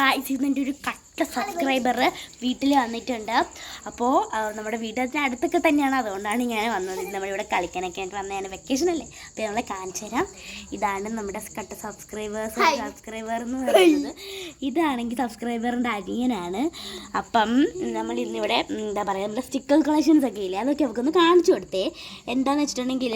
Guys ഇന്നെൻ്റെ ഒരു കട്ട സബ്സ്ക്രൈബർ വീട്ടിൽ വന്നിട്ടുണ്ട്. അപ്പോൾ നമ്മുടെ വീട്ടിൻ്റെ അടുത്തൊക്കെ തന്നെയാണ്, അതുകൊണ്ടാണ് ഞാൻ വന്നത്. നമ്മളിവിടെ കളിക്കാനൊക്കെ ആയിട്ട് വന്നതാണ്, വെക്കേഷൻ അല്ലേ. അപ്പോൾ നമ്മളെ കാണിച്ചു തരാം. ഇതാണ് നമ്മുടെ കട്ട സബ്സ്ക്രൈബർ എന്ന് പറയുന്നത്. ഇതാണെങ്കിൽ സബ്സ്ക്രൈബറിൻ്റെ അനിയനാണ്. അപ്പം നമ്മൾ ഇന്നിവിടെ എന്താ പറയുക, നമ്മുടെ സ്റ്റിക്കർ കളക്ഷൻസ് ഒക്കെ ഇല്ലേ, അതൊക്കെ നമുക്കൊന്ന് കാണിച്ചു കൊടുത്തേ. എന്താണെന്ന് വെച്ചിട്ടുണ്ടെങ്കിൽ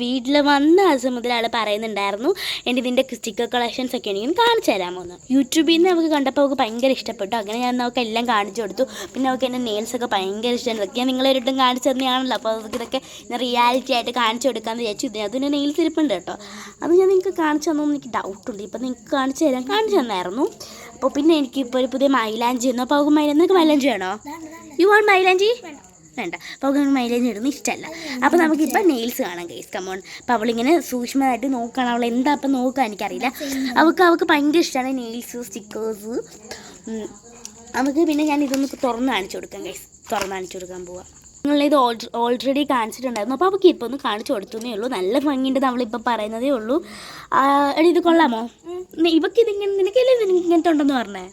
വീട്ടിൽ വന്ന ദിവസം മുതൽ ആൾ പറയുന്നുണ്ടായിരുന്നു എൻ്റെ ഇതിൻ്റെ സ്റ്റിക്കർ കളക്ഷൻസ് ഒക്കെ ഉണ്ടെങ്കിൽ കാണിച്ചു തരാമോ എന്ന്. യൂട്യൂബിൽ നിന്ന് നമുക്ക് കണ്ടപ്പോൾ അവൾക്ക് ഭയങ്കര ഇഷ്ടപ്പെട്ടു. അങ്ങനെ ഞാൻ നമുക്ക് എല്ലാം കാണിച്ചു കൊടുത്തു. പിന്നെ അവൾക്ക് എൻ്റെ നെയിൽസൊക്കെ ഭയങ്കര ഇഷ്ടമാണ്. ഇതൊക്കെ ഞാൻ നിങ്ങളൊരിട്ടും കാണിച്ചു തന്നെയാണല്ലോ. അപ്പോൾ അവർക്ക് ഇതൊക്കെ റിയാലിറ്റി ആയിട്ട് കാണിച്ചു കൊടുക്കാമെന്ന് വിചാരിച്ചു. അതിൻ്റെ നെയിൽസ് ഇരിപ്പുണ്ട് കേട്ടോ. അത് ഞാൻ നിങ്ങൾക്ക് കാണിച്ചു തന്നു. എനിക്ക് ഡൗട്ടുണ്ട്. ഇപ്പം നിങ്ങൾക്ക് കാണിച്ചു തന്നായിരുന്നു. അപ്പോൾ പിന്നെ എനിക്കിപ്പോൾ ഒരു പുതിയ മൈലാഞ്ചി തന്നു. അപ്പോൾ അവൾക്ക് നിനക്ക് മൈലാഞ്ചി വേണോ? യു വാണ്ട് മൈലാഞ്ചി? വേണ്ട. അപ്പോൾ അവൾക്ക് മൈലേജ് ഇടുന്നത് ഇഷ്ടമല്ല. അപ്പോൾ നമുക്കിപ്പോൾ നെയിൽസ് കാണാം ഗൈസ്. കമോൺ. അപ്പോൾ അവളിങ്ങനെ സൂക്ഷ്മമായിട്ട് നോക്കണം. അവൾ എന്താ അപ്പം നോക്കുക എനിക്കറിയില്ല. അവൾക്ക് ഭയങ്കര ഇഷ്ടമാണ് നെയിൽസ്, സ്റ്റിക്കേഴ്സ്. നമുക്ക് പിന്നെ ഞാൻ ഇതൊന്ന് തുറന്ന് കാണിച്ചു കൊടുക്കാം ഗൈസ്. തുറന്ന് കാണിച്ചു കൊടുക്കാൻ പോവാം. നിങ്ങളിത് ഓൾറെഡി കാണിച്ചിട്ടുണ്ടായിരുന്നു. അപ്പോൾ അവൾക്ക് ഇപ്പോൾ ഒന്ന് കാണിച്ചു കൊടുത്തേ ഉള്ളൂ. നല്ല ഭംഗിയുണ്ട് നമ്മളിപ്പോൾ പറയുന്നതേ ഉള്ളൂ. എടി ഇത് കൊള്ളാമോ? ഇവക്ക് ഇതിങ്ങനെ നിനക്കല്ലേ ഇങ്ങനത്തെ ഉണ്ടെന്ന് പറഞ്ഞേ?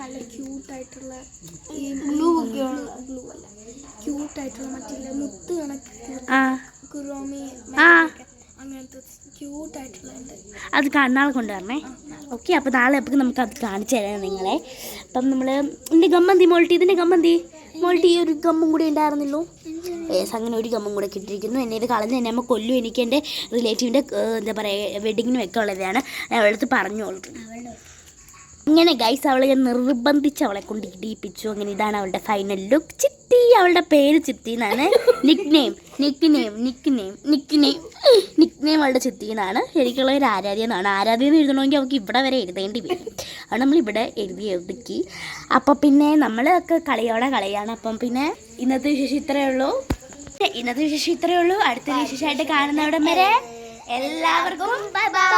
നല്ല ക്യൂട്ടായിട്ടുള്ള ഈ ഗ്ലൂ അല്ല, ക്യൂട്ടായിട്ടുള്ള മറ്റുള്ള മുത്ത് കണക്ക് അങ്ങനത്തെ ക്യൂട്ടായിട്ടുള്ള അത് നാളെ കൊണ്ടുവരണേ. ഓക്കെ. അപ്പോൾ നാളെ എപ്പോൾ നമുക്ക് അത് കാണിച്ചു തരാം നിങ്ങളെ. അപ്പം നമ്മൾ എൻ്റെ ഗമ്മന്തി ഇതിൻ്റെ ഗമ്മന്തി മോൾട്ടി ഈ ഒരു ഗമ്മും കൂടി ഉണ്ടായിരുന്നല്ലോ. അങ്ങനെ ഒരു ഗമ്മും കൂടെ കിട്ടിയിരിക്കുന്നു. എന്നെ ഇത് കളഞ്ഞ് തന്നെ നമ്മൾ കൊല്ലും. എനിക്ക് എൻ്റെ റിലേറ്റീവിൻ്റെ എന്താ പറയുക വെഡിങ്ങിന് വെക്കുള്ളതാണ്. ഞാൻ അവളടുത്ത് പറഞ്ഞോളൂ. ഇങ്ങനെ ഗൈസ് അവളെ ഞാൻ നിർബന്ധിച്ച് അവളെ കൊണ്ട് ഇടിയിപ്പിച്ചു. അങ്ങനെ ഇതാണ് അവളുടെ ഫൈനൽ ലുക്ക്. ചിത്തി, അവളുടെ പേര് ചിത്തി എന്നാണ്. നിക്ക് നെയിം അവളുടെ ചിത്തി എന്നാണ്. ശരിക്കുള്ള ഒരു ആരാധ്യ എന്നാണ്. ആരാധ്യ എന്ന് എഴുതണമെങ്കിൽ അവൾക്ക് ഇവിടെ വരെ എഴുതേണ്ടി വരും. അത് നമ്മളിവിടെ ഒതുക്കി. അപ്പോൾ പിന്നെ നമ്മളൊക്കെ കളിയാണ്. അപ്പം പിന്നെ ഇന്നത്തെ വിശേഷം ഇത്രയേ ഉള്ളൂ. അടുത്ത വിശേഷമായിട്ട് കാണുന്നവിടം വരെ എല്ലാവർക്കും ബൈ ബൈ.